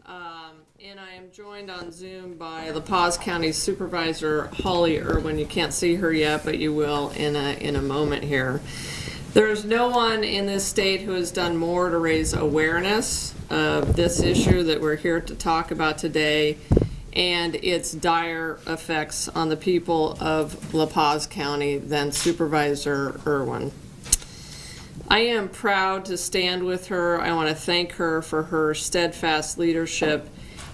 And I am joined on Zoom by La Paz County Supervisor Holly Irwin. You can't see her yet, but you will in a moment here. There's no one in this state who has done more to raise awareness of this issue that we're here to talk about today and its dire effects on the people of La Paz County than Supervisor Irwin. I am proud to stand with her. I want to thank her for her steadfast leadership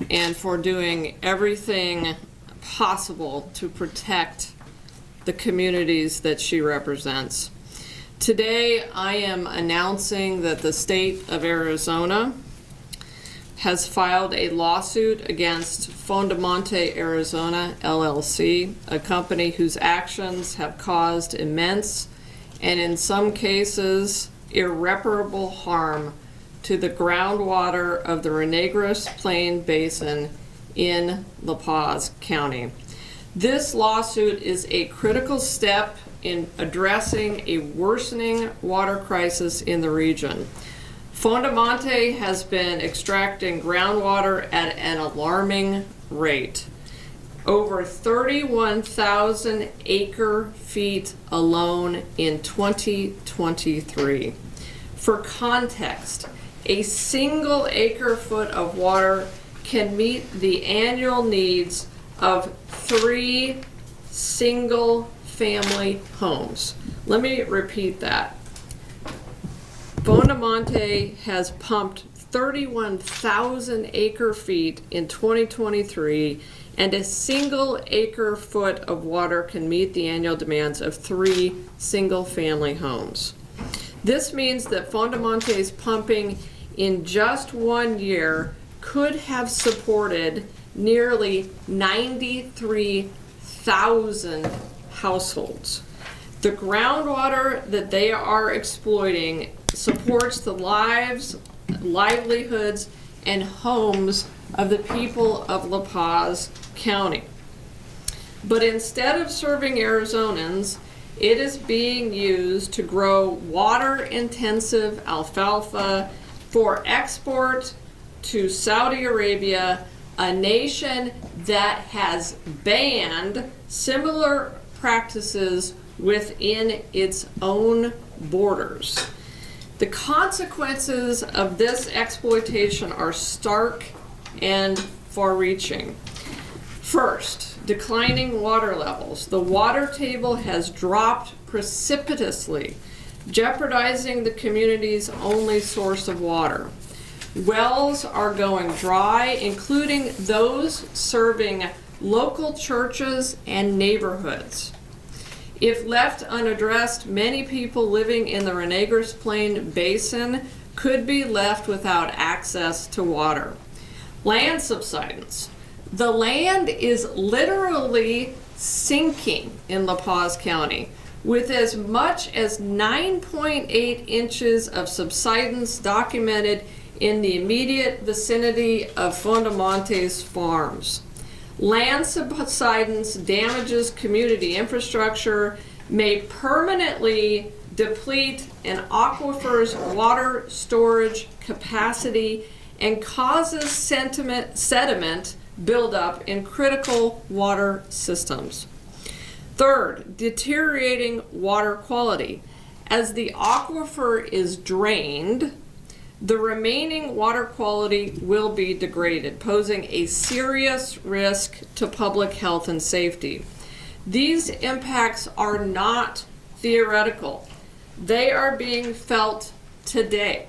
and for doing everything possible to protect the communities that she represents. Today, I am announcing that the state of Arizona has filed a lawsuit against Fondamonte Arizona, LLC, a company whose actions have caused immense and in some cases irreparable harm to the groundwater of the Renegros Plain Basin in La Paz County. This lawsuit is a critical step in addressing a worsening water crisis in the region. Fondamonte has been extracting groundwater at an alarming rate. Over 31,000 acre-feet alone in 2023. For context, a single acre-foot of water can meet the annual needs of 3 single-family homes. Let me repeat that. Fondamonte has pumped 31,000 acre-feet in 2023, and a single acre-foot of water can meet the annual demands of 3 single-family homes. This means that Fondamonte's pumping in just 1 year could have supported nearly 93,000 households. The groundwater that they are exploiting supports the lives, livelihoods, and homes of the people of La Paz County. But instead of serving Arizonans, it is being used to grow water-intensive alfalfa for export to Saudi Arabia, a nation that has banned similar practices within its own borders. The consequences of this exploitation are stark and far-reaching. First, declining water levels. The water table has dropped precipitously, jeopardizing the community's only source of water. Wells are going dry, including those serving local churches and neighborhoods. If left unaddressed, many people living in the Renegros Plain Basin could be left without access to water. Land subsidence. The land is literally sinking in La Paz County, with as much as 9.8 inches of subsidence documented in the immediate vicinity of Fondamonte's farms. Land subsidence damages community infrastructure, may permanently deplete an aquifer's water storage capacity, and causes sediment buildup in critical water systems. Third, deteriorating water quality. As the aquifer is drained, the remaining water quality will be degraded, posing a serious risk to public health and safety. These impacts are not theoretical. They are being felt today.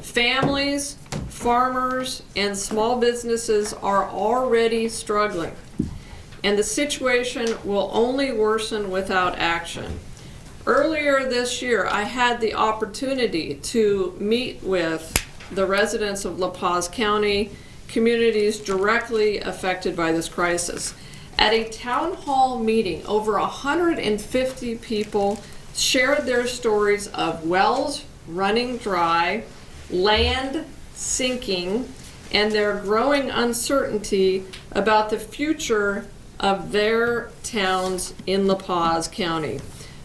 Families, farmers, and small businesses are already struggling, and the situation will only worsen without action. Earlier this year, I had the opportunity to meet with the residents of La Paz County, communities directly affected by this crisis. At a town hall meeting, over 150 people shared their stories of wells running dry, land sinking, and their growing uncertainty about the future of their towns in La Paz County.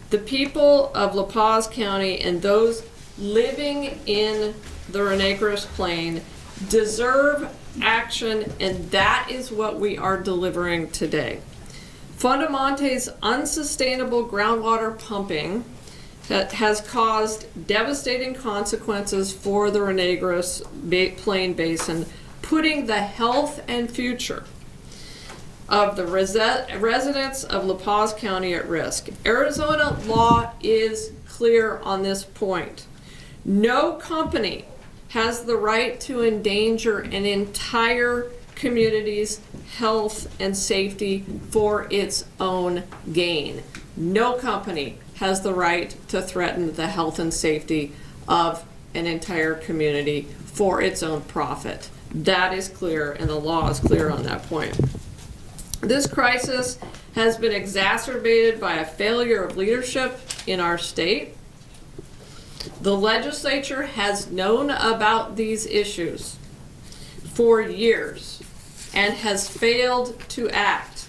The people of La Paz County and those living in the Renegros Plain deserve action, and that is what we are delivering today. Fondamonte's unsustainable groundwater pumping that has caused devastating consequences for the Renegros Plain Basin, putting the health and future of the residents of La Paz County at risk. Arizona law is clear on this point. No company has the right to endanger an entire community's health and safety for its own gain. No company has the right to threaten the health and safety of an entire community for its own profit. That is clear, and the law is clear on that point. This crisis has been exacerbated by a failure of leadership in our state. The legislature has known about these issues for years and has failed to act,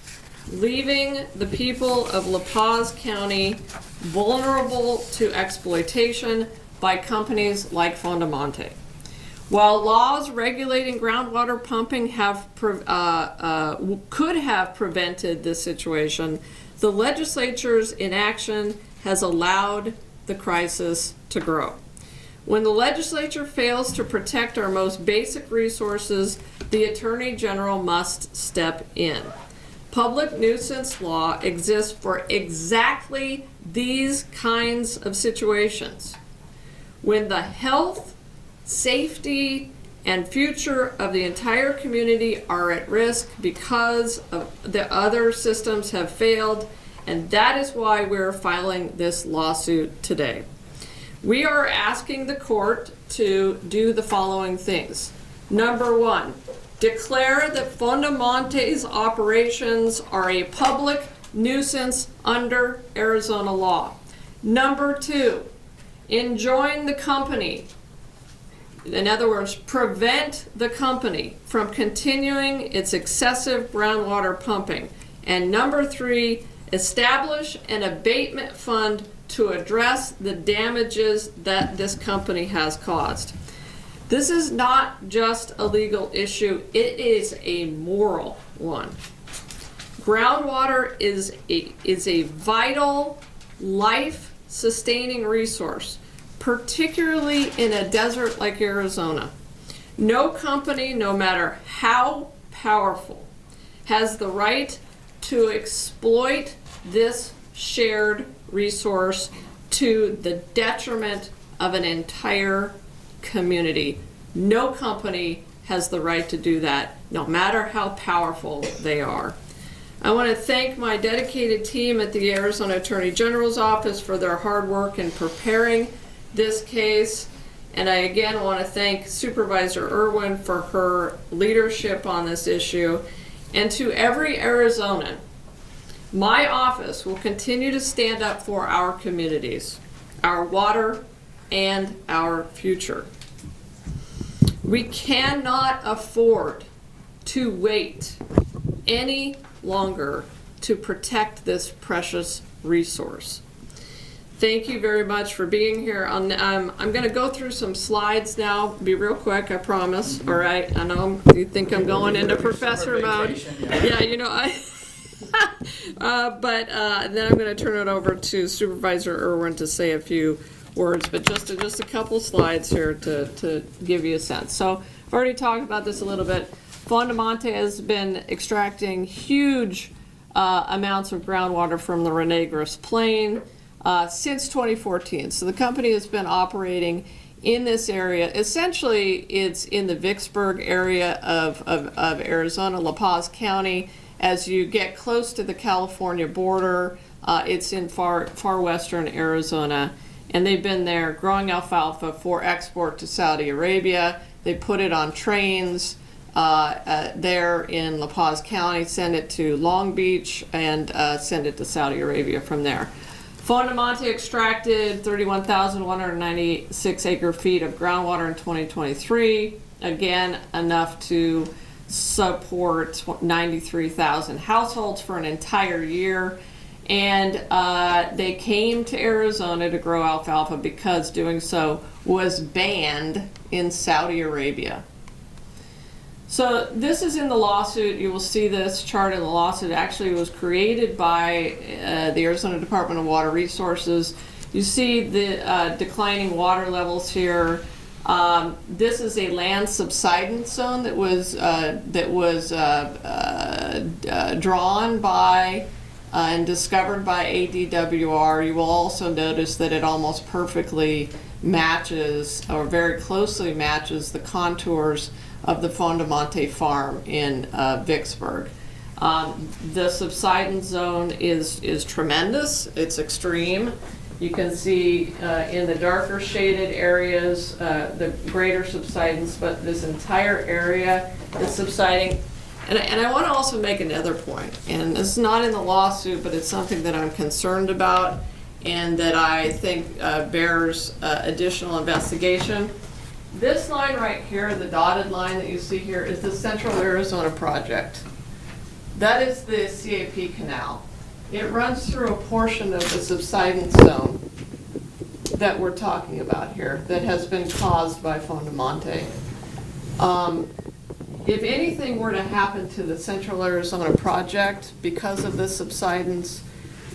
leaving the people of La Paz County vulnerable to exploitation by companies like Fondamonte. While laws regulating groundwater pumping could have prevented this situation, the legislature's inaction has allowed the crisis to grow. When the legislature fails to protect our most basic resources, the Attorney General must step in. Public nuisance law exists for exactly these kinds of situations. When the health, safety, and future of the entire community are at risk because of the other systems have failed, and that is why we're filing this lawsuit today. We are asking the court to do the following things. Number one, declare that Fondamonte's operations are a public nuisance under Arizona law. Number two, enjoin the company. In other words, prevent the company from continuing its excessive groundwater pumping. And number three, establish an abatement fund to address the damages that this company has caused. This is not just a legal issue, it is a moral one. Groundwater is a vital, life-sustaining resource, particularly in a desert like Arizona. No company, no matter how powerful, has the right to exploit this shared resource to the detriment of an entire community. No company has the right to do that, no matter how powerful they are. I want to thank my dedicated team at the Arizona Attorney General's office for their hard work in preparing this case. And I again want to thank Supervisor Irwin for her leadership on this issue. And to every Arizonan, my office will continue to stand up for our communities, our water, and our future. We cannot afford to wait any longer to protect this precious resource. Thank you very much for being here. I'm going to go through some slides now. Be real quick, I promise. All right. I know you think I'm going into professor mode. Yeah, you know, but then I'm going to turn it over to Supervisor Irwin to say a few words, but just a couple slides here to give you a sense. So I've already talked about this a little bit. Fondamonte has been extracting huge amounts of groundwater from the Renegros Plain since 2014. So the company has been operating in this area. Essentially, it's in the Vicksburg area of Arizona, La Paz County. As you get close to the California border, it's in far western Arizona. And they've been there growing alfalfa for export to Saudi Arabia. They put it on trains there in La Paz County, send it to Long Beach, and send it to Saudi Arabia from there. Fondamonte extracted 31,196 acre feet of groundwater in 2023. Again, enough to support 93,000 households for an entire year. And they came to Arizona to grow alfalfa because doing so was banned in Saudi Arabia. So this is in the lawsuit. You will see this chart in the lawsuit. Actually, it was created by the Arizona Department of Water Resources. You see the declining water levels here. This is a land subsidence zone that was drawn by and discovered by ADWR. You will also notice that it almost perfectly matches, or very closely matches, the contours of the Fondamonte farm in Vicksburg. The subsidence zone is tremendous. It's extreme. You can see in the darker shaded areas the greater subsidence, but this entire area is subsiding. And I want to also make another point, and it's not in the lawsuit, but it's something that I'm concerned about and that I think bears additional investigation. This line right here, the dotted line that you see here, is the Central Arizona Project. That is the CAP canal. It runs through a portion of the subsidence zone that we're talking about here that has been caused by Fondamonte. If anything were to happen to the Central Arizona Project because of this subsidence,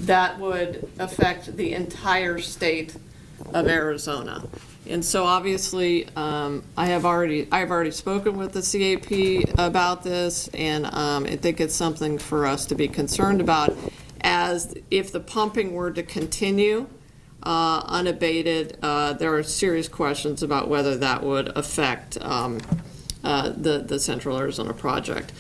that would affect the entire state of Arizona. And so obviously, I've already spoken with the CAP about this, and I think it's something for us to be concerned about, as if the pumping were to continue unabated, there are serious questions about whether that would affect the Central Arizona Project.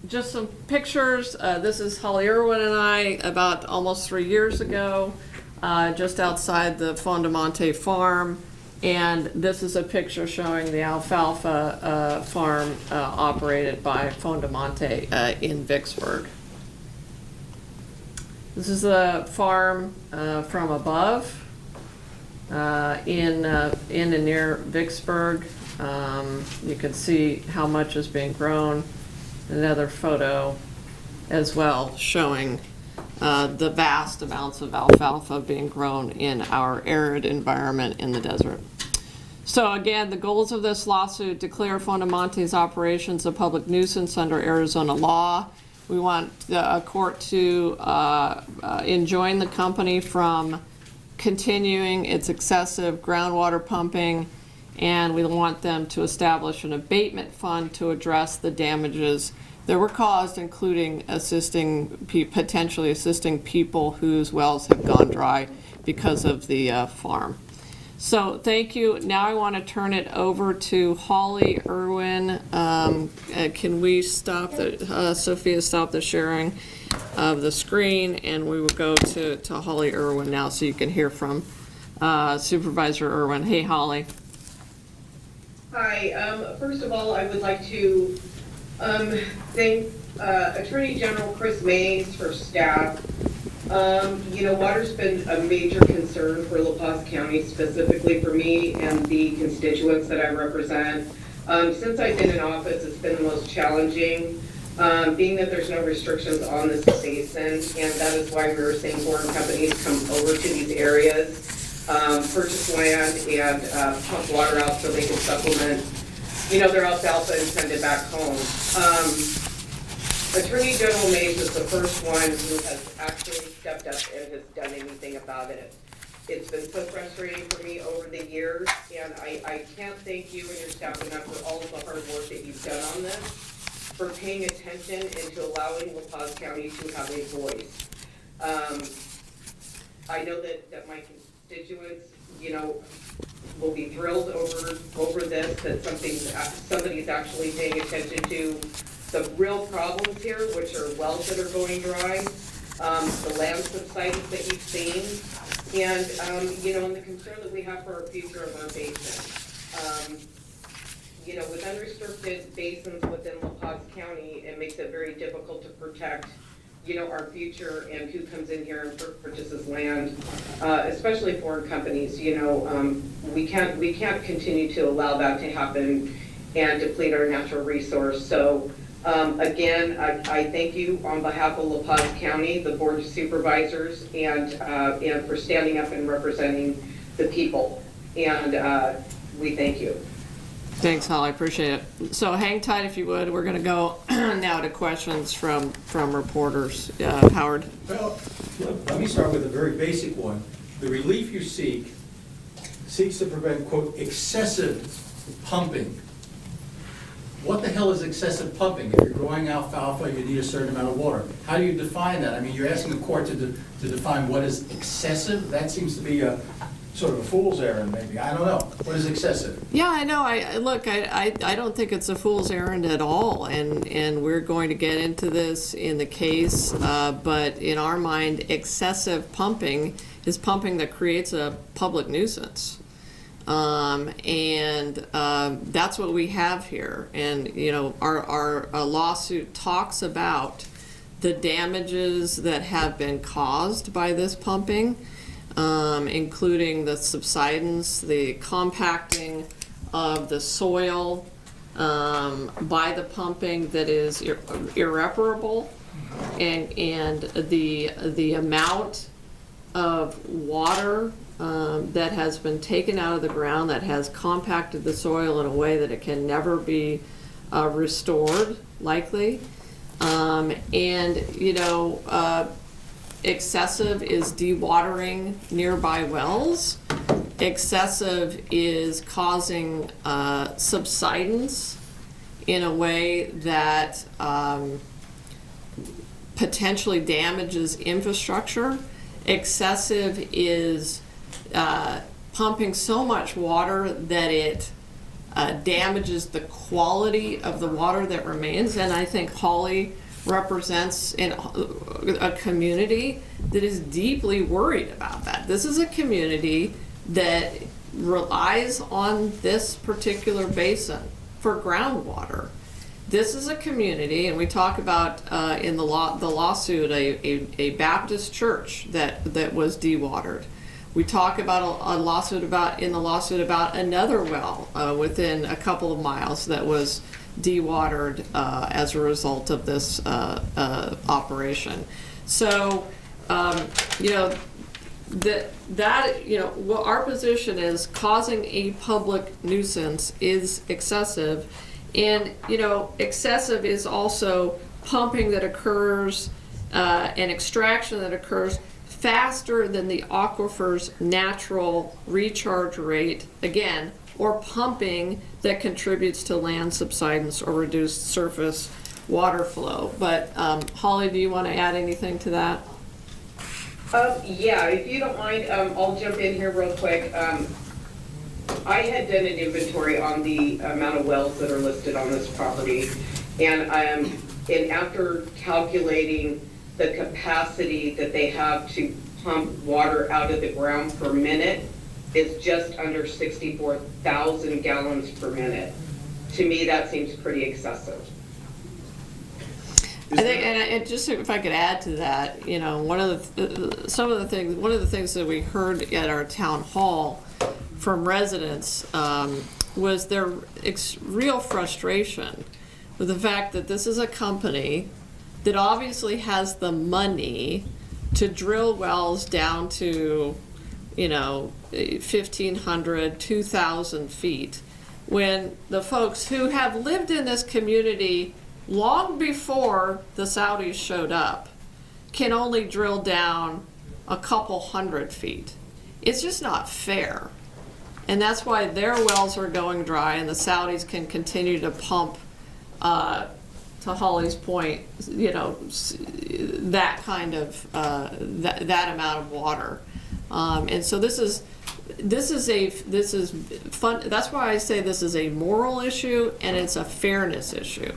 Just some pictures. This is Holly Irwin and I about almost 3 years ago, just outside the Fondamonte farm. And this is a picture showing the alfalfa farm operated by Fondamonte in Vicksburg. This is a farm from above in and near Vicksburg. You can see how much is being grown. Another photo as well showing the vast amounts of alfalfa being grown in our arid environment in the desert. So again, the goals of this lawsuit: declare Fondamonte's operations a public nuisance under Arizona law. We want a court to enjoin the company from continuing its excessive groundwater pumping, and we want them to establish an abatement fund to address the damages that were caused, including potentially assisting people whose wells have gone dry because of the farm. So thank you. Now I want to turn it over to Holly Irwin. Can we stop Sophia, stop the sharing of the screen, and we will go to Holly Irwin now so you can hear from Supervisor Irwin. Hey, Holly. Hi. First of all, I would like to thank Attorney General Chris Mays for staff. Water's been a major concern for La Paz County, specifically for me and the constituents that I represent. Since I've been in office, it's been the most challenging, being that there's no restrictions on this basin, and that is why we were seeing foreign companies come over to these areas, purchase land and pump water out so they can supplement, their alfalfa and send it back home. Attorney General Mays is the first one who has actually stepped up and has done anything about it. It's been so frustrating for me over the years, and I can't thank you and your staff enough for all of the hard work that you've done on this, for paying attention and to allowing La Paz County to have a voice. I know that my constituents, will be thrilled over this, that somebody's actually paying attention to the real problems here, which are wells that are going dry, the land subsidence that you've seen, and and the concern that we have for our future of our basin. With unrestricted basins within La Paz County, it makes it very difficult to protect our future and who comes in here and purchases land, especially foreign companies. We can't continue to allow that to happen and deplete our natural resource. So again, I thank you on behalf of La Paz County, the Board of Supervisors, and for standing up and representing the people. And we thank you. Thanks, Holly, appreciate it. So hang tight if you would. We're gonna go now to questions from reporters. Howard? Well, let me start with a very basic one. The relief you seeks to prevent, quote, excessive pumping. What the hell is excessive pumping? If you're growing alfalfa, you need a certain amount of water. How do you define that? I mean, you're asking the court to define what is excessive? That seems to be a sort of a fool's errand, maybe. I don't know. What is excessive? Yeah, I know. I don't think it's a fool's errand at all, and we're going to get into this in the case. But in our mind, excessive pumping is pumping that creates a public nuisance, and that's what we have here. And you know, our lawsuit talks about the damages that have been caused by this pumping. Including the subsidence, the compacting of the soil by the pumping that is irreparable, and the amount of water that has been taken out of the ground that has compacted the soil in a way that it can never be restored, likely. And, you know, excessive is dewatering nearby wells. Excessive is causing subsidence in a way that potentially damages infrastructure. Excessive is pumping so much water that it damages the quality of the water that remains. And I think Holly represents a community that is deeply worried about that. This is a community that relies on this particular basin for groundwater. This is a community, and we talk about in the lawsuit a Baptist church that was dewatered. We talk about a lawsuit about another well within a couple of miles that was dewatered as a result of this operation. So, you know, that you know, what our position is, causing a public nuisance is excessive, and you know, excessive is also pumping that occurs and extraction that occurs faster than the aquifer's natural recharge rate, again, or pumping that contributes to land subsidence or reduced surface water flow. But Holly, do you want to add anything to that? Yeah, if you don't mind, I'll jump in here real quick. I had done an inventory on the amount of wells that are listed on this property, and after calculating the capacity that they have to pump water out of the ground per minute, is just under 64,000 gallons per minute. To me, that seems pretty excessive. I think, and just if I could add to that, you know, one of the things that we heard at our town hall from residents was their real frustration with the fact that this is a company that obviously has the money to drill wells down to, you know, 1,500, 2,000 feet, when the folks who have lived in this community long before the Saudis showed up can only drill down a couple hundred feet. It's just not fair. And that's why their wells are going dry and the Saudis can continue to pump, to Holly's point, you know, that kind of, that amount of water. And so this is fun. That's why I say this is a moral issue and it's a fairness issue.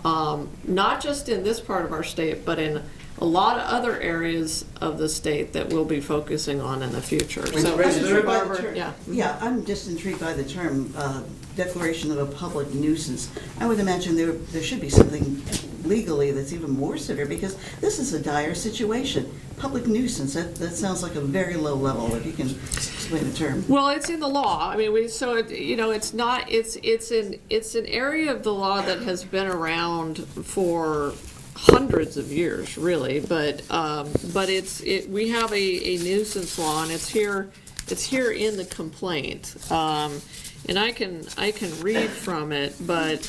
Not just in this part of our state, but in a lot of other areas of the state that we'll be focusing on in the future. So, yeah, I'm just intrigued by the term declaration of a public nuisance. I would imagine there should be something legally that's even more severe, because this is a dire situation. Public nuisance, that sounds like a very low level, if you can explain the term. Well, it's in the law. I mean, it's an area of the law that has been around for hundreds of years, really. But we have a nuisance law, and it's here in the complaint. And I can read from it, but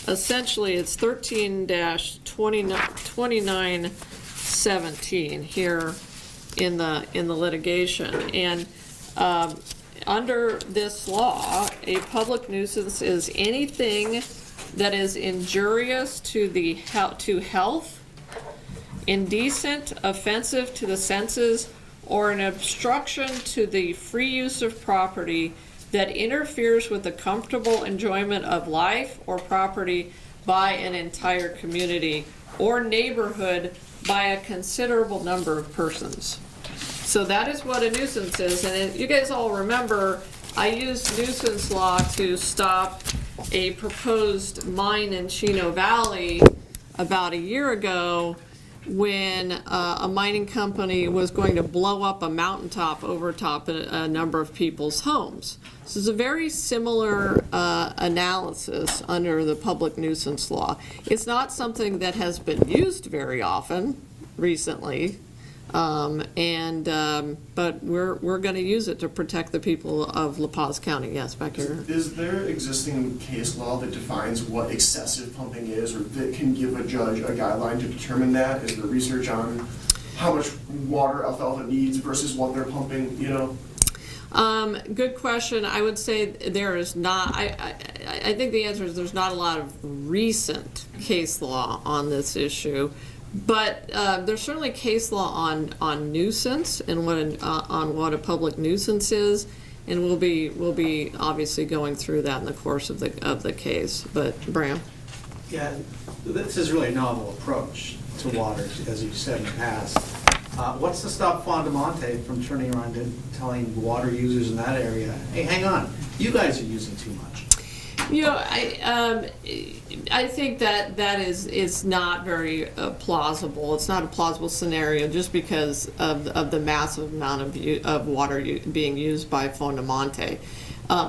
essentially it's 13-2917 here in the litigation. And under this law, a public nuisance is anything that is injurious to health, indecent, offensive to the senses, or an obstruction to the free use of property that interferes with the comfortable enjoyment of life or property by an entire community or neighborhood by a considerable number of persons. So that is what a nuisance is, and you guys all remember, I used nuisance law to stop a proposed mine in Chino Valley about a year ago when a mining company was going to blow up a mountaintop over top a number of people's homes. This is a very similar analysis under the public nuisance law. It's not something that has been used very often recently, but we're going to use it to protect the people of La Paz County. Yes, back here. Is there existing case law that defines what excessive pumping is, or that can give a judge a guideline to determine that? Is there research on how much water alfalfa needs versus what they're pumping, you know? Good question. I would say there is not. I think the answer is there's not a lot of recent case law on this issue. But there's certainly case law on nuisance and on what a public nuisance is, and we'll be obviously going through that in the course of the case. But Bram, yeah, this is really a novel approach to water, as you said in the past. What's to stop Fondamonte from turning around and telling water users in that area, hey, hang on, you guys are using too much? you know, I think that is not very plausible. It's not a plausible scenario just because of the massive amount of water being used by Fondamonte.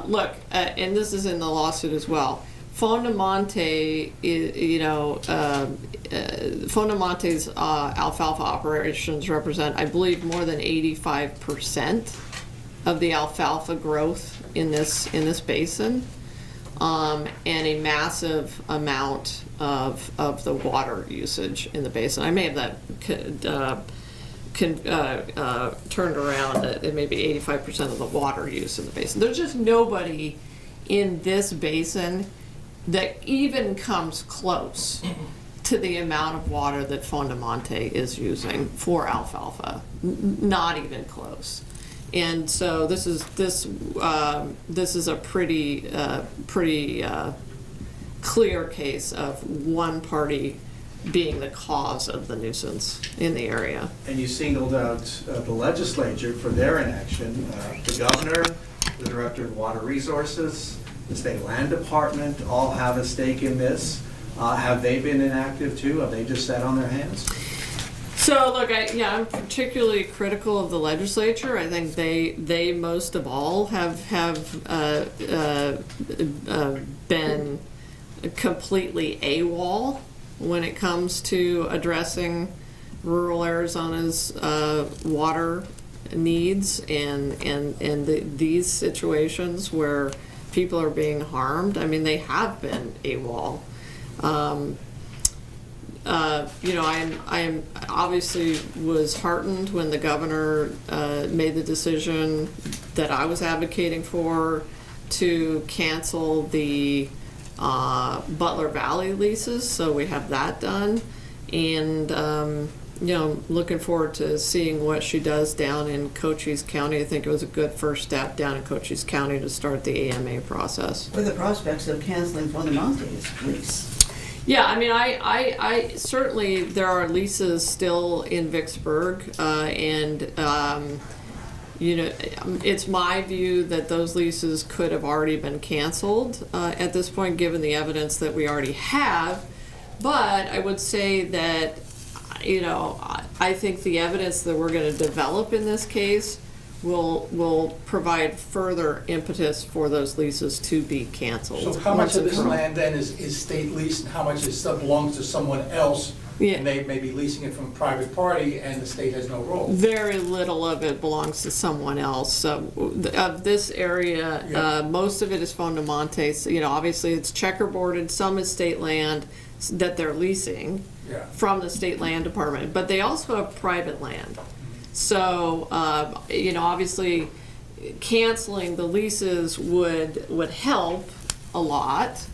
Look, and this is in the lawsuit as well. Fondamonte, Fondamonte's alfalfa operations represent, I believe, more than 85% of the alfalfa growth in this basin, and a massive amount of the water usage in the basin. I may have that turned around at maybe 85% of the water use in the basin. There's just nobody in this basin that even comes close to the amount of water that Fondamonte is using for alfalfa. Not even close. And so this is a pretty clear case of one party being the cause of the nuisance in the area. And you singled out the legislature for their inaction. The governor, the director of water resources, the state land department all have a stake in this. Have they been inactive too? Have they just sat on their hands? So look, I'm particularly critical of the legislature. I think they most of all have been completely AWOL when it comes to addressing rural Arizona's water needs and these situations where people are being harmed. I mean, they have been AWOL. I obviously was heartened when the governor made the decision that I was advocating for to cancel the Butler Valley leases, so we have that done, and looking forward to seeing what she does down in Cochise County. I think it was a good first step down in Cochise County to start the AMA process. What are the prospects of canceling Fondamonte's lease? Yeah, I mean, I certainly, there are leases still in Vicksburg, and it's my view that those leases could have already been canceled at this point, given the evidence that we already have. But I would say that, I think the evidence that we're going to develop in this case will provide further impetus for those leases to be canceled. So how much once of and this for all. land then is state leased, and how much belongs to someone else? Yeah. And they may be leasing it from a private party, and the state has no role. Very little of it belongs to someone else. So, of this area, Yeah. most of it is Fondamonte. So, obviously it's checkerboarded. Some is state land that they're leasing Yeah. from the state land department, but they also have private land. So, obviously canceling the leases would help a lot,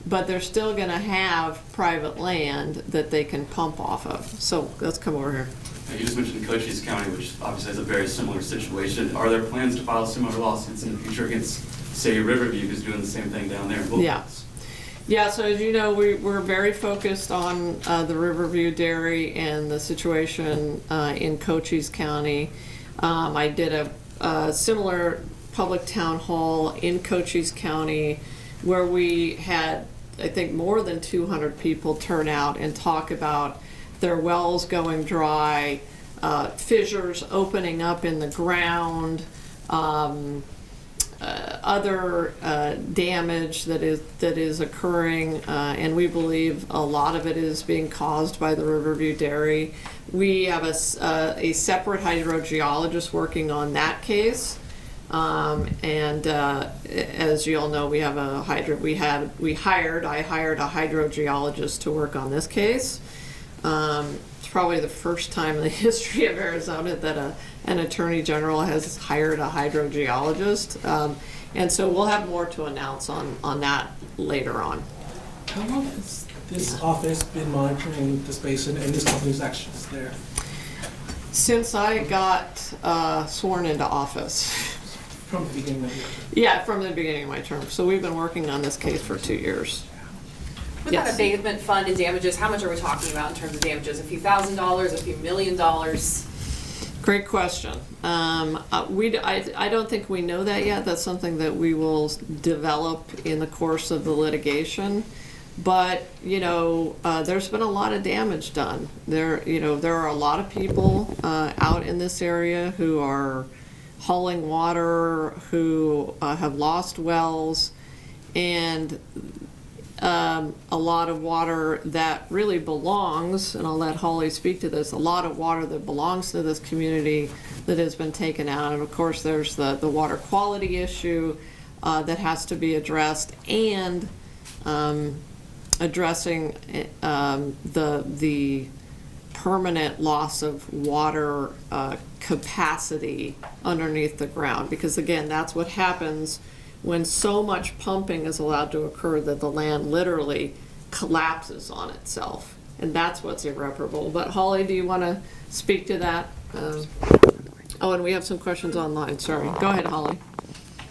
but they're still gonna have private land that they can pump off of. So let's come over here. You just mentioned Cochise County, which obviously has a very similar situation. Are there plans to file similar lawsuits in the future against, say, Riverview, who's doing the same thing down there? Yeah. Yeah, so as you know, we're very focused on the Riverview Dairy and the situation in Cochise County. I did a similar public town hall in Cochise County where we had, I think, more than 200 people turn out and talk about their wells going dry, fissures opening up in the ground, other damage that is occurring, and we believe a lot of it is being caused by the Riverview Dairy. We have a separate hydrogeologist working on that case, and as you all know, we have I hired a hydrogeologist to work on this case. It's probably the first time in the history of Arizona that an attorney general has hired a hydrogeologist. And so we'll have more to announce on that later on. How long has this office been monitoring this basin and this company's actions there? Since I got sworn into office. From the beginning of your term? Yeah, from the beginning of my term. So we've been working on this case for 2 years. With Yes. that abatement fund and damages, how much are we talking about in terms of damages? A few $1,000s, a few $1 million? Great question. I don't think we know that yet. That's something that we will develop in the course of the litigation. But, there's been a lot of damage done. There are a lot of people out in this area who are hauling water, who have lost wells, and a lot of water that really belongs, and I'll let Holly speak to this, a lot of water that belongs to this community that has been taken out. And of course, there's the water quality issue that has to be addressed, and addressing the permanent loss of water capacity underneath the ground. Because again, that's what happens when so much pumping is allowed to occur that the land literally collapses on itself. And that's what's irreparable. But Holly, do you want to speak to that? Oh, and we have some questions online. Sorry. Go ahead, Holly.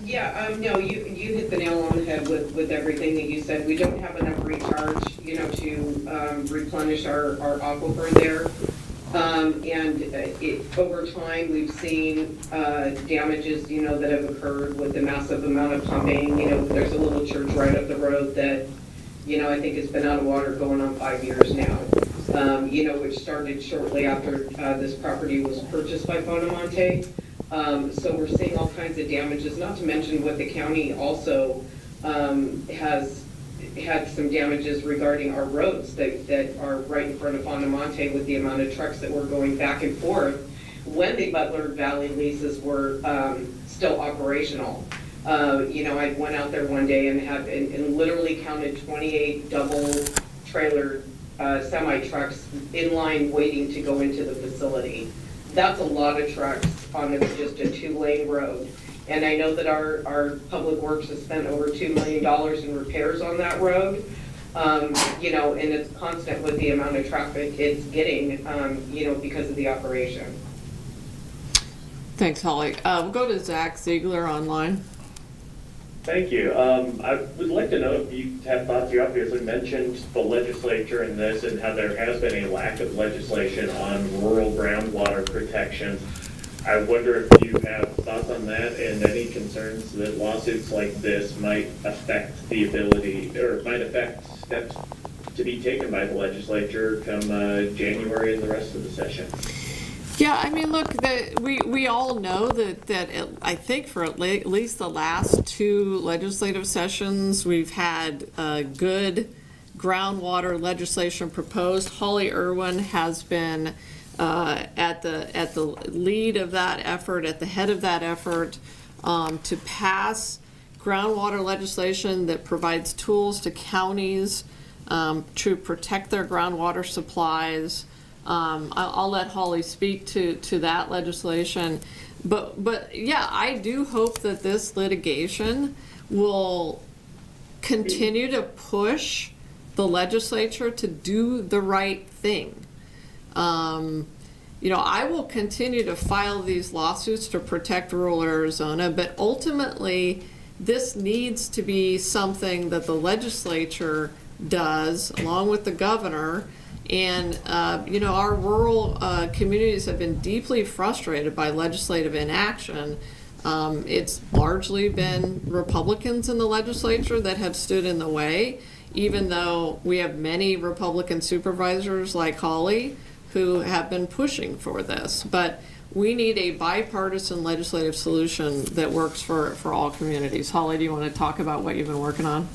Yeah, no, you hit the nail on the head with everything that you said. We don't have enough recharge, to replenish our aquifer there. Over time, we've seen damages, that have occurred with the massive amount of pumping. There's a little church right up the road that, I think has been out of water going on 5 years now. Which started shortly after this property was purchased by Fondamonte. So we're seeing all kinds of damages, not to mention what the county also has had some damages regarding our roads that are right in front of Fondamonte with the amount of trucks that were going back and forth when the Butler Valley leases were still operational. I went out there one day and literally counted 28 double trailer semi-trucks in line waiting to go into the facility. That's a lot of trucks on just a 2-lane road. And I know that our Public Works has spent over $2 million in repairs on that road. And it's constant with the amount of traffic it's getting, because of the operation. Thanks, Holly. We'll go to Zach Ziegler online. Thank you. I would like to know if you have thoughts. You obviously mentioned the legislature in this and how there has been a lack of legislation on rural groundwater protection. I wonder if you have thoughts on that and any concerns that lawsuits like this might affect the ability, or might affect steps to be taken by the legislature come January and the rest of the session. Yeah, I mean, look, we all know I think for at least the last 2 legislative sessions, we've had good groundwater legislation proposed. Holly Irwin has been at the lead of that effort, at the head of that effort, to pass groundwater legislation that provides tools to counties to protect their groundwater supplies. I'll let Holly speak to that legislation, but yeah, I do hope that this litigation will continue to push the legislature to do the right thing. You know, I will continue to file these lawsuits to protect rural Arizona, but ultimately, this needs to be something that the legislature does, along with the governor. And, you know, our rural communities have been deeply frustrated by legislative inaction. It's largely been Republicans in the legislature that have stood in the way, even though we have many Republican supervisors like Holly who have been pushing for this. But we need a bipartisan legislative solution that works for all communities. Holly, do you want to talk about what you've been working on?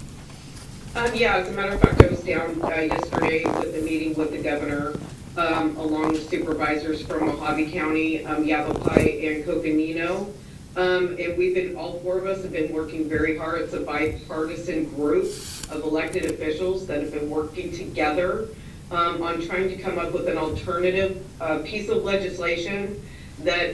Yeah, as a matter of fact, I was down yesterday with a meeting with the governor, along with supervisors from Mojave County, Yavapai, and Coconino. And all 4 of us have been working very hard. It's a bipartisan group of elected officials that have been working together on trying to come up with an alternative piece of legislation that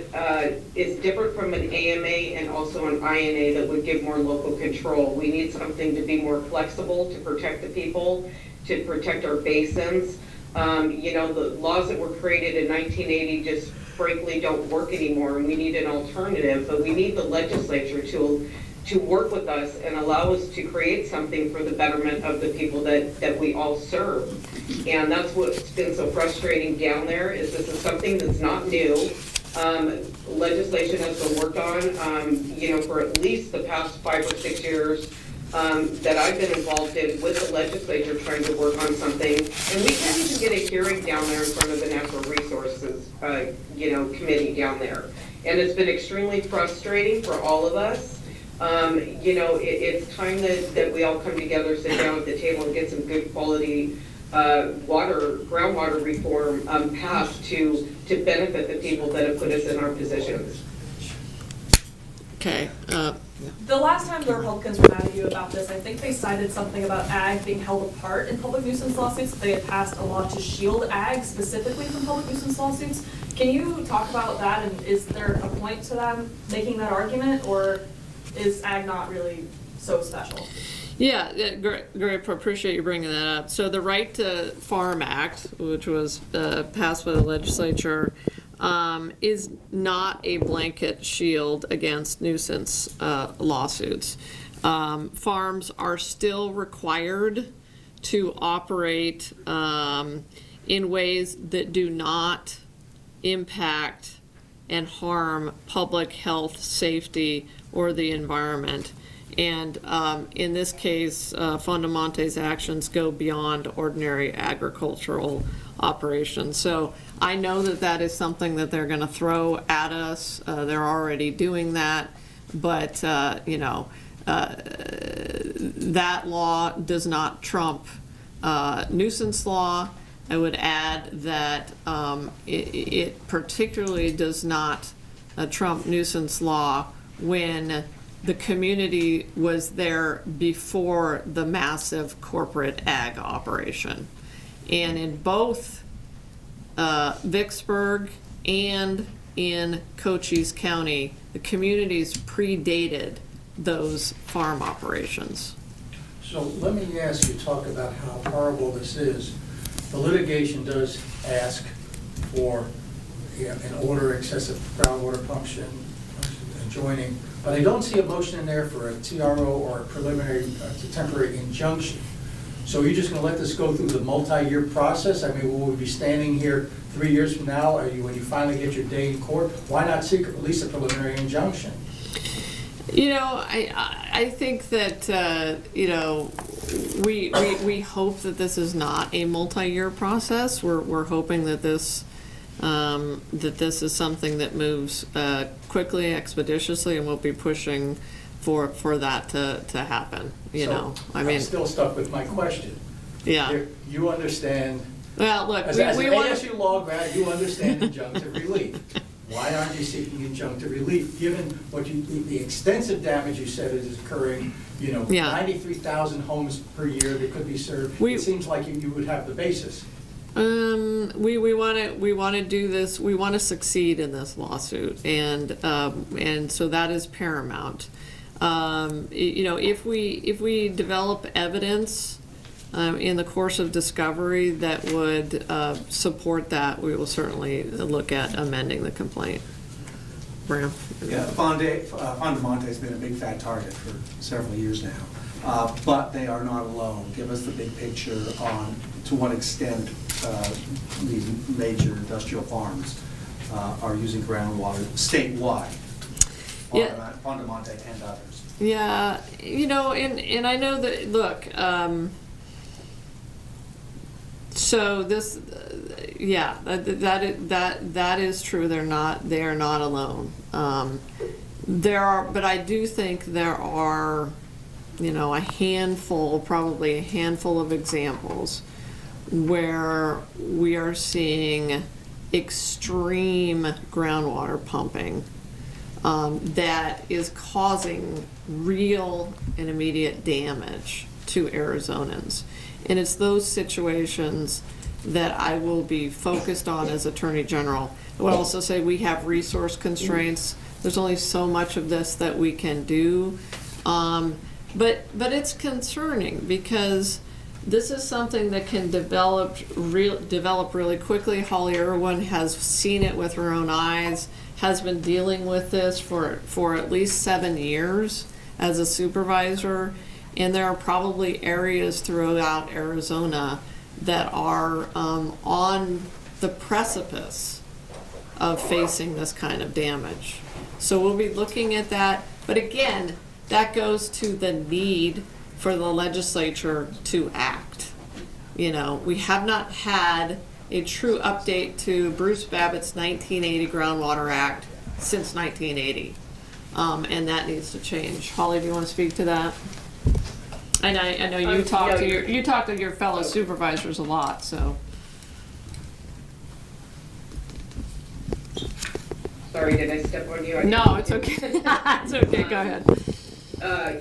is different from an AMA and also an INA that would give more local control. We need something to be more flexible, to protect the people, to protect our basins. You know, the laws that were created in 1980 just frankly don't work anymore, and we need an alternative, but we need the legislature to work with us and allow us to create something for the betterment of the people that we all serve. And that's what's been so frustrating down there, is this is something that's not new. Legislation has been worked on, you know, for at least the past 5 or 6 years that I've been involved in with the legislature trying to work on something. And we can't even get a hearing down there in front of the Natural Resources, you know, committee down there. And it's been extremely frustrating for all of us. You know, it's time that we all come together, sit down at the table, and get some good quality groundwater reform passed to benefit the people that have put us in our positions. Okay. The last time the Republicans were mad at you about this, I think they cited something about ag being held apart in public nuisance lawsuits. They had passed a law to shield ag specifically from public nuisance lawsuits. Can you talk about that, and is there a point to them making that argument, or is ag not really so special? Yeah, great. Appreciate you bringing that up. So the Right to Farm Act, which was passed by the legislature, is not a blanket shield against nuisance lawsuits. Farms are still required to operate in ways that do not impact and harm public health, safety, or the environment. And in this case, Fondamonte's actions go beyond ordinary agricultural operations. So I know that is something that they're going to throw at us. They're already doing that. But, you know, that law does not trump nuisance law. I would add that it particularly does not trump nuisance law when the community was there before the massive corporate ag operation. And in both Vicksburg and in Cochise County, the communities predated those farm operations. So let me ask you, talk about how horrible this is. The litigation does ask for an order excessive groundwater function adjoining, but I don't see a motion in there for a TRO or a preliminary temporary injunction. So are you just going to let this go through the multi-year process? I mean, will we be standing here 3 years from now, when you finally get your day in court? Why not seek at least a preliminary injunction? You know, I think that, you know, we hope that this is not a multi-year process. We're hoping that this that this is something that moves quickly, expeditiously, and we'll be pushing for that to happen, you know? I mean, I'm still stuck with my question. yeah. You understand, Well, look, as we an want ASU law grad, you understand injunctive relief. Why aren't you seeking injunctive relief, given what the extensive damage you said is occurring, you know, Yeah. 93,000 homes per year that could be served? We- It seems like you would have the basis. We want to do this. We want to succeed in this lawsuit, and so that is paramount. You know, if we develop evidence in the course of discovery that would support that, we will certainly look at amending the complaint. Bram? Yeah, Fondamonte's been a big fat target for several years now, but they are not alone. Give us the big picture on to what extent these major industrial farms are using groundwater statewide, Yeah. Fondamonte and others. Yeah, you know, and I know that, look, so this, yeah, that is true. They are not alone. But I do think there are, you know, probably a handful of examples where we are seeing extreme groundwater pumping that is causing real and immediate damage to Arizonans. And it's those situations that I will be focused on as Attorney General. I would also say we have resource constraints. There's only so much of this that we can do. But it's concerning because this is something that can develop really quickly. Holly Irwin has seen it with her own eyes, has been dealing with this for at least 7 years as a supervisor. And there are probably areas throughout Arizona that are on the precipice of facing this kind of damage. So we'll be looking at that. But again, that goes to the need for the legislature to act. You know, we have not had a true update to Bruce Babbitt's 1980 Groundwater Act since 1980. And that needs to change. Holly, do you want to speak to that? And I know you talk to your fellow supervisors a lot, so. Sorry, did I step on you? No, it's okay. It's okay, go ahead.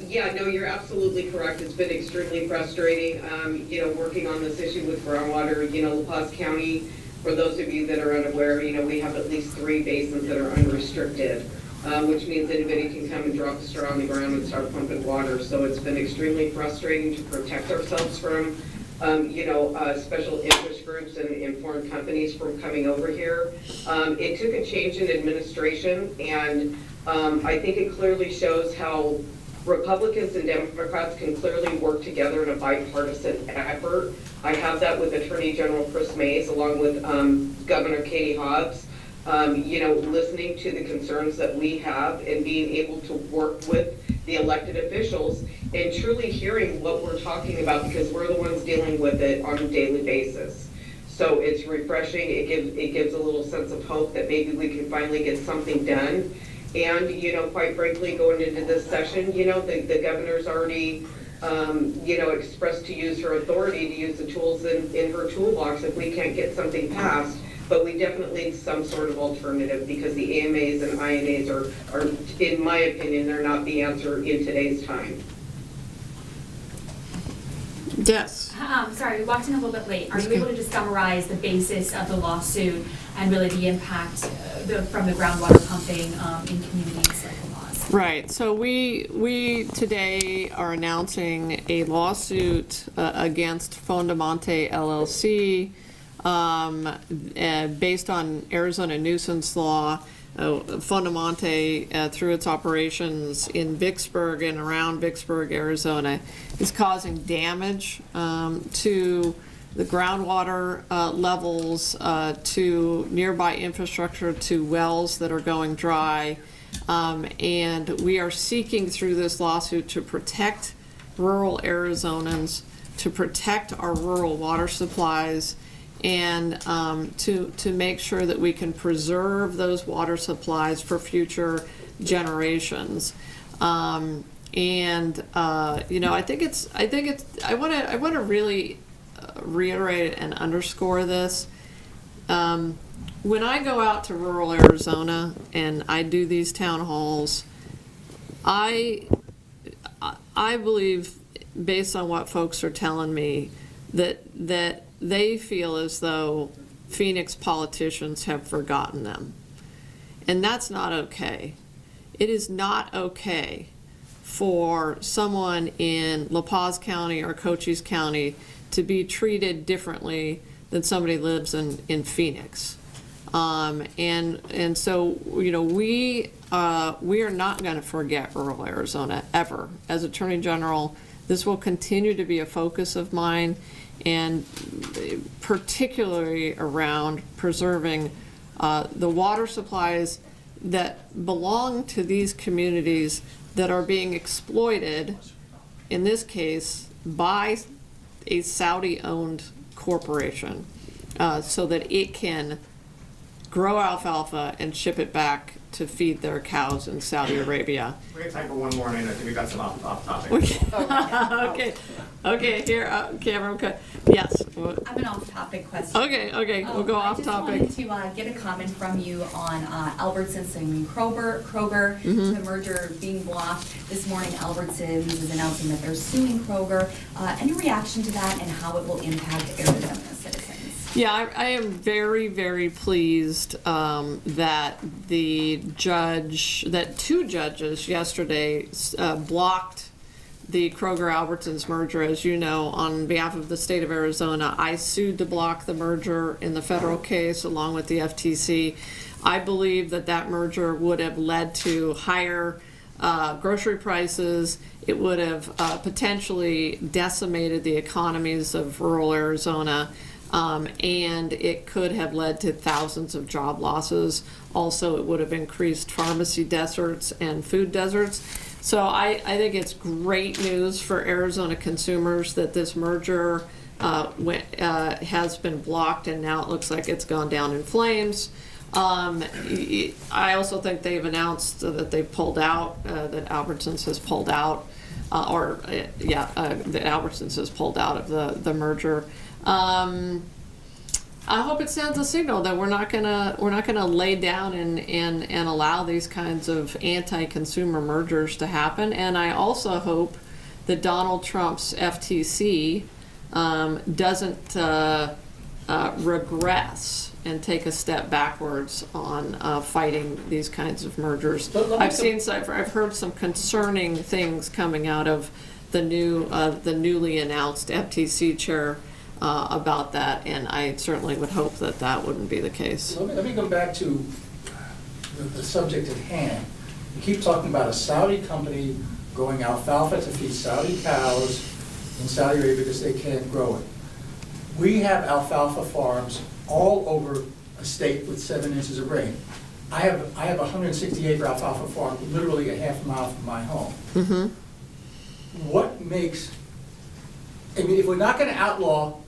Yeah, no, you're absolutely correct. It's been extremely frustrating, you know, working on this issue with groundwater. You know, La Paz County, for those of you that are unaware, you know, we have at least 3 basins that are unrestricted, which means anybody can come and drop a straw on the ground and start pumping water. So it's been extremely frustrating to protect ourselves from, you know, special interest groups and foreign companies from coming over here. It took a change in administration, and I think it clearly shows how Republicans and Democrats can clearly work together in a bipartisan effort. I have that with Attorney General Chris Mays, along with Governor Katie Hobbs. You know, listening to the concerns that we have and being able to work with the elected officials and truly hearing what we're talking about, because we're the ones dealing with it on a daily basis. So it's refreshing. It gives a little sense of hope that maybe we can finally get something done. And, you know, quite frankly, going into this session, you know, the governor's already, you know, expressed to use her authority to use the tools in her toolbox if we can't get something passed. But we definitely need some sort of alternative, because the AMAs and INAs are, in my opinion, they're not the answer in today's time. Yes. Sorry, we walked in a little bit late. Are you able to just summarize the basis of the lawsuit and really the impact from the groundwater pumping in communities like La Paz? Right. So we today are announcing a lawsuit against Fondamonte LLC based on Arizona nuisance law. Fondamonte, through its operations in Vicksburg and around Vicksburg, Arizona, is causing damage to the groundwater levels, to nearby infrastructure, to wells that are going dry. And we are seeking through this lawsuit to protect rural Arizonans, to protect our rural water supplies, and to make sure that we can preserve those water supplies for future generations. I want to really reiterate and underscore this. When I go out to rural Arizona and I do these town halls, I believe, based on what folks are telling me, that they feel as though Phoenix politicians have forgotten them. And that's not okay. It is not okay for someone in La Paz County or Cochise County to be treated differently than somebody who lives in Phoenix. And so, you know, we are not going to forget rural Arizona ever. As Attorney General, this will continue to be a focus of mine, and particularly around preserving the water supplies that belong to these communities that are being exploited, in this case, by a Saudi-owned corporation, so that it can grow alfalfa and ship it back to feed their cows in Saudi Arabia. We have time for one more, and I think we got some off topic. Okay, here, Cameron, yes. I have an off-topic question. Okay, we'll go off topic. I just wanted to get a comment from you on Albertsons and Kroger, the merger being blocked. This morning, Albertsons is announcing that they're suing Kroger. Any reaction to that and how it will impact Arizona citizens? Yeah, I am very, very pleased that two judges yesterday blocked the Kroger-Albertsons merger. As you know, on behalf of the state of Arizona, I sued to block the merger in the federal case along with the FTC. I believe that merger would have led to higher grocery prices. It would have potentially decimated the economies of rural Arizona. And it could have led to thousands of job losses. Also, it would have increased pharmacy deserts and food deserts. So I think it's great news for Arizona consumers that this merger has been blocked, and now it looks like it's gone down in flames. I also think they've announced that they've pulled out, that Albertsons has pulled out, that Albertsons has pulled out of the merger. I hope it sends a signal that we're not gonna lay down and allow these kinds of anti-consumer mergers to happen. And I also hope that Donald Trump's FTC doesn't regress and take a step backwards on fighting these kinds of mergers. I've heard some concerning things coming out of the newly announced FTC chair about that, and I certainly would hope that wouldn't be the case. Let me go back to the subject at hand. We keep talking about a Saudi company growing alfalfa to feed Saudi cows in Saudi Arabia because they can't grow it. We have alfalfa farms all over a state with 7 inches of rain. I have a 160-acre alfalfa farm literally a half mile from my home. Mm-hmm. What makes, I mean, if we're not going to outlaw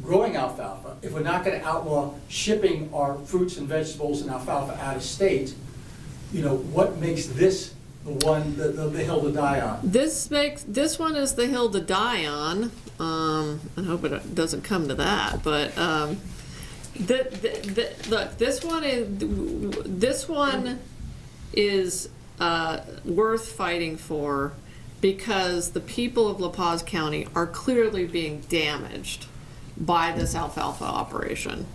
growing alfalfa, if we're not going to outlaw shipping our fruits and vegetables and alfalfa out of state, you know, what makes this the hill to die on? This one is the hill to die on. I hope it doesn't come to that, but look, this one is worth fighting for, because the people of La Paz County are clearly being damaged by this alfalfa operation.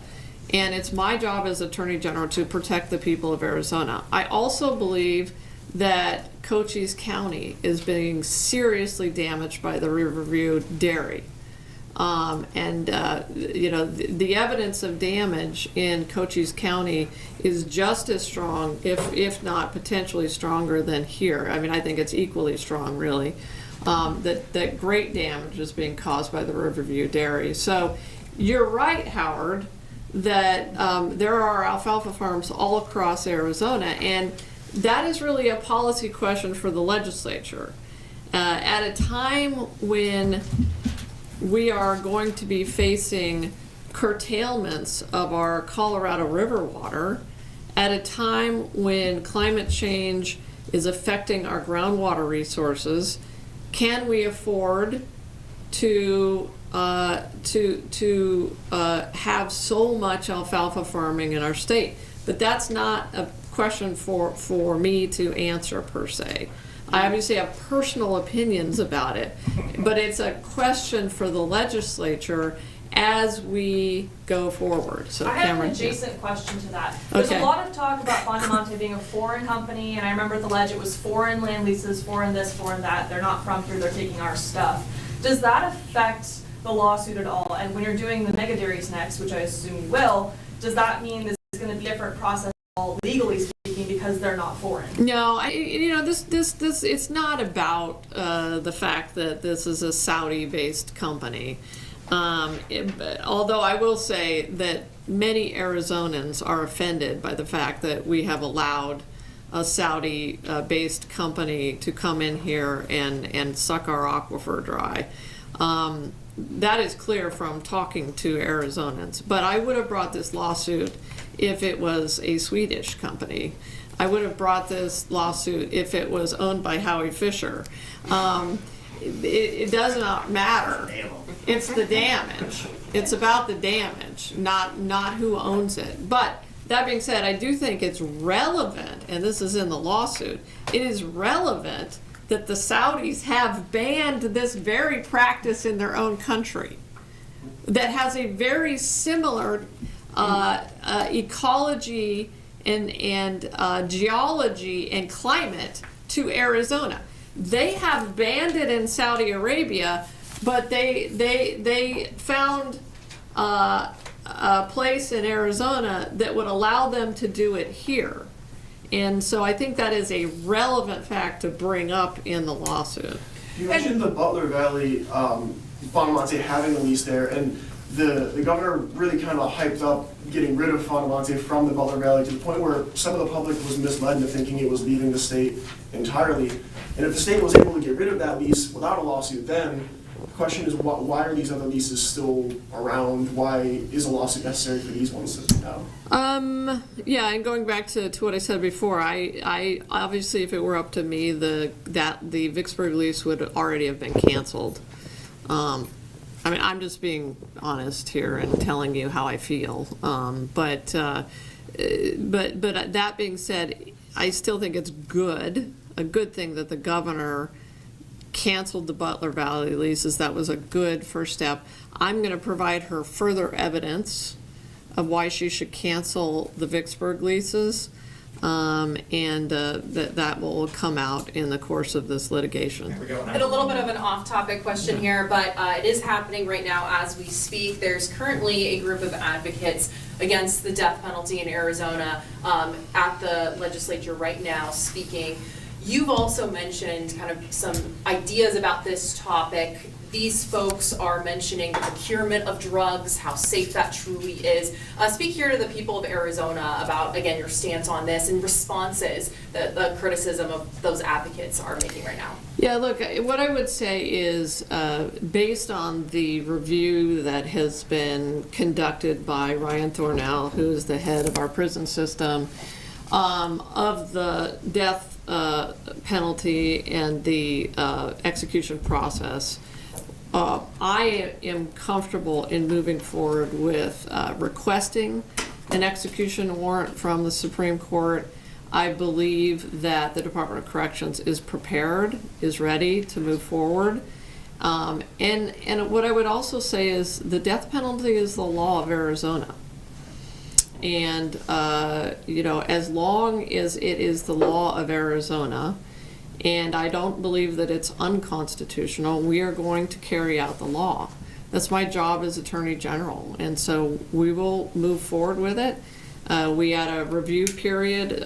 And it's my job as Attorney General to protect the people of Arizona. I also believe that Cochise County is being seriously damaged by the Riverview dairy. You know, the evidence of damage in Cochise County is just as strong, if not potentially stronger than here. I mean, I think it's equally strong, really. That great damage is being caused by the Riverview dairy. So you're right, Howard, that there are alfalfa farms all across Arizona, and that is really a policy question for the legislature. At a time when we are going to be facing curtailments of our Colorado River water at a time when climate change is affecting our groundwater resources. Can we afford to have so much alfalfa farming in our state? But that's not a question for me to answer per se. I obviously have personal opinions about it, but it's a question for the legislature as we go forward. So I have an Cameron, adjacent question to that. There's Okay. a lot of talk about Bondamonte being a foreign company, and I remember at the Ledge, it was foreign land leases, foreign this, foreign that, they're not from here, they're taking our stuff. Does that affect the lawsuit at all? And when you're doing the mega dairies next, which I assume you will, does that mean this is gonna be a different process legally speaking because they're not foreign? No, this it's not about the fact that this is a Saudi-based company. Although I will say that many Arizonans are offended by the fact that we have allowed a Saudi-based company to come in here and suck our aquifer dry. That is clear from talking to Arizonans. But I would have brought this lawsuit if it was a Swedish company. I would have brought this lawsuit if it was owned by Howie Fisher. It does not matter. It's the damage. It's about the damage, not who owns it. But that being said, I do think it's relevant, and this is in the lawsuit, it is relevant that the Saudis have banned this very practice in their own country that has a very similar ecology and geology and climate to Arizona. They have banned it in Saudi Arabia, but they found a place in Arizona that would allow them to do it here. And so I think that is a relevant fact to bring up in the lawsuit. You mentioned the Butler Valley, Bondamonte having a lease there, and the governor really kind of hyped up getting rid of Bondamonte from the Butler Valley to the point where some of the public was misled into thinking it was leaving the state entirely. And if the state was able to get rid of that lease without a lawsuit, then the question is why are these other leases still around? Why is a lawsuit necessary for these ones now? Yeah, and going back to what I said before, I obviously, if it were up to me, the Vicksburg lease would already have been canceled. I mean, I'm just being honest here and telling you how I feel. But that being said, I still think it's a good thing that the governor canceled the Butler Valley leases. That was a good first step. I'm going to provide her further evidence of why she should cancel the Vicksburg leases, and that will come out in the course of this litigation. And a little bit of an off-topic question here, but it is happening right now as we speak. There's currently a group of advocates against the death penalty in Arizona at the legislature right now speaking. You've also mentioned kind of some ideas about this topic. These folks are mentioning the procurement of drugs, how safe that truly is. Speak here to the people of Arizona about, again, your stance on this and responses that the criticism of those advocates are making right now. Yeah, look, what I would say is based on the review that has been conducted by Ryan Thornell, who is the head of our prison system, of the death penalty and the execution process, I am comfortable in moving forward with requesting an execution warrant from the Supreme Court. I believe that the Department of Corrections is prepared, is ready to move forward. And what I would also say is the death penalty is the law of Arizona. And, as long as it is the law of Arizona, and I don't believe that it's unconstitutional, we are going to carry out the law. That's my job as Attorney General, and so we will move forward with it. We had a review period.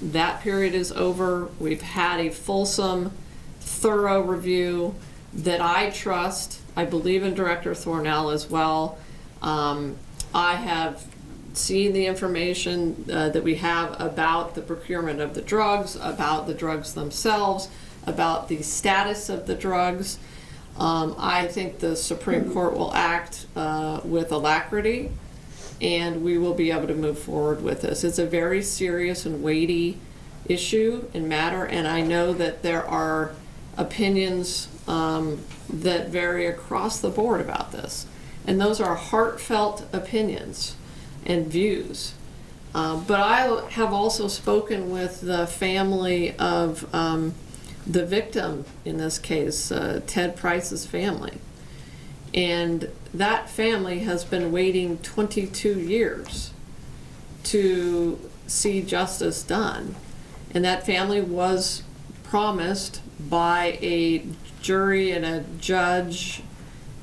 That period is over. We've had a fulsome, thorough review that I trust. I believe in Director Thornell as well. I have seen the information that we have about the procurement of the drugs, about the drugs themselves, about the status of the drugs. I think the Supreme Court will act with alacrity, and we will be able to move forward with this. It's a very serious and weighty issue and matter, and I know that there are opinions that vary across the board about this. And those are heartfelt opinions and views. But I have also spoken with the family of the victim in this case, Ted Price's family. And that family has been waiting 22 years to see justice done. And that family was promised by a jury and a judge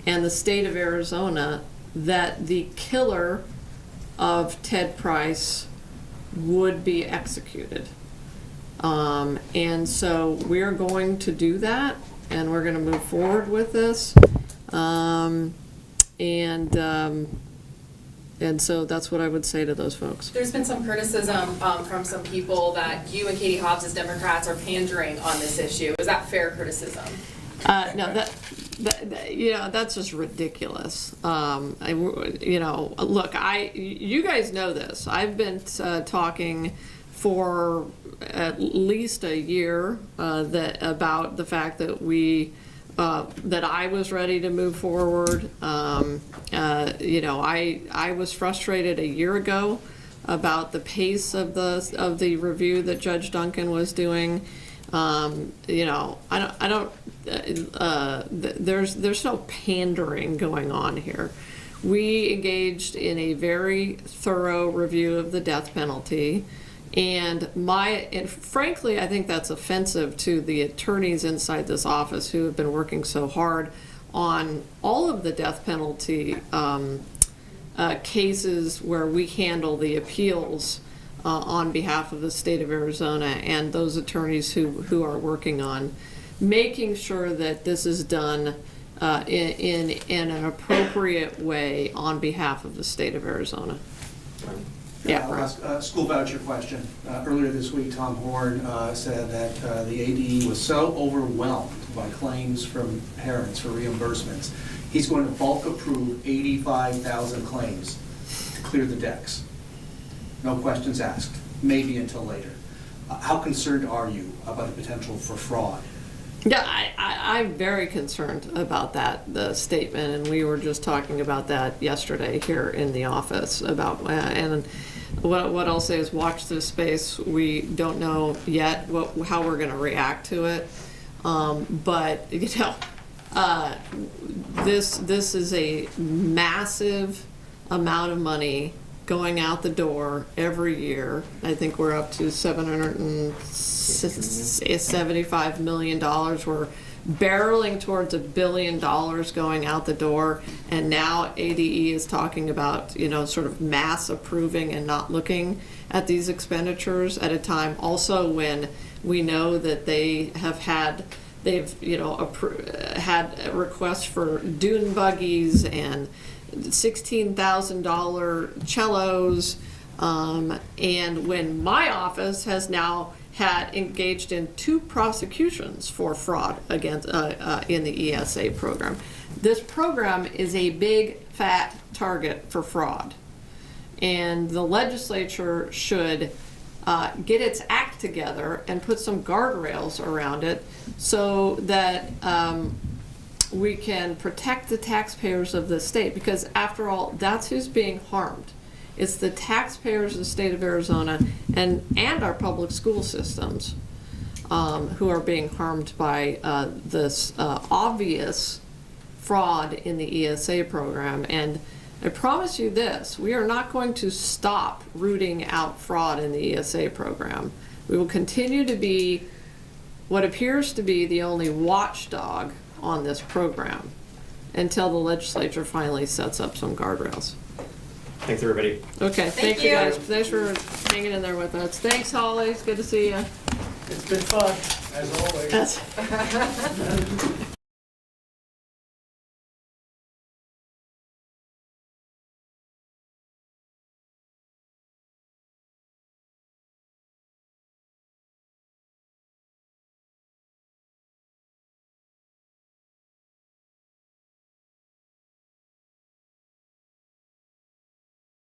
and the state of Arizona that the killer of Ted Price would be executed. And so we're going to do that, and we're going to move forward with this. And so that's what I would say to those folks. There's been some criticism from some people that you and Katie Hobbs as Democrats are pandering on this issue. Is that fair criticism? No, that's just ridiculous. Look, you guys know this. I've been talking for at least a year about the fact that that I was ready to move forward. I was frustrated a year ago about the pace of the review that Judge Duncan was doing. There's no pandering going on here. We engaged in a very thorough review of the death penalty, and frankly, I think that's offensive to the attorneys inside this office who have been working so hard on all of the death penalty cases where we handle the appeals on behalf of the state of Arizona, and those attorneys who are working on making sure that this is done in an appropriate way on behalf of the state of Arizona. Yeah. I'll ask a school voucher question. Earlier this week, Tom Horn said that the ADE was so overwhelmed by claims from parents for reimbursements, he's going to bulk approve 85,000 claims to clear the decks. No questions asked, maybe until later. How concerned are you about the potential for fraud? Yeah, I'm very concerned about the statement, and we were just talking about that yesterday here in the office and what I'll say is watch this space. We don't know yet how we're going to react to it, but this is a massive amount of money going out the door every year. I think we're up to $775 million. We're barreling towards $1 billion going out the door, and now ADE is talking about sort of mass approving and not looking at these expenditures at a time also when we know that they've had requests for dune buggies and $16,000 cellos, and when my office has now engaged in 2 prosecutions for fraud against in the ESA program. This program is a big fat target for fraud, and the legislature should get its act together and put some guardrails around it so that we can protect the taxpayers of the state, because after all, that's who's being harmed. It's the taxpayers of the state of Arizona and our public school systems who are being harmed by this obvious fraud in the ESA program. And I promise you this, we are not going to stop rooting out fraud in the ESA program. We will continue to be what appears to be the only watchdog on this program until the legislature finally sets up some guardrails. Thanks, everybody. Okay, thank you guys. Thanks for hanging in there with us. Thanks, Holly. It's good to see you. It's been fun, as always.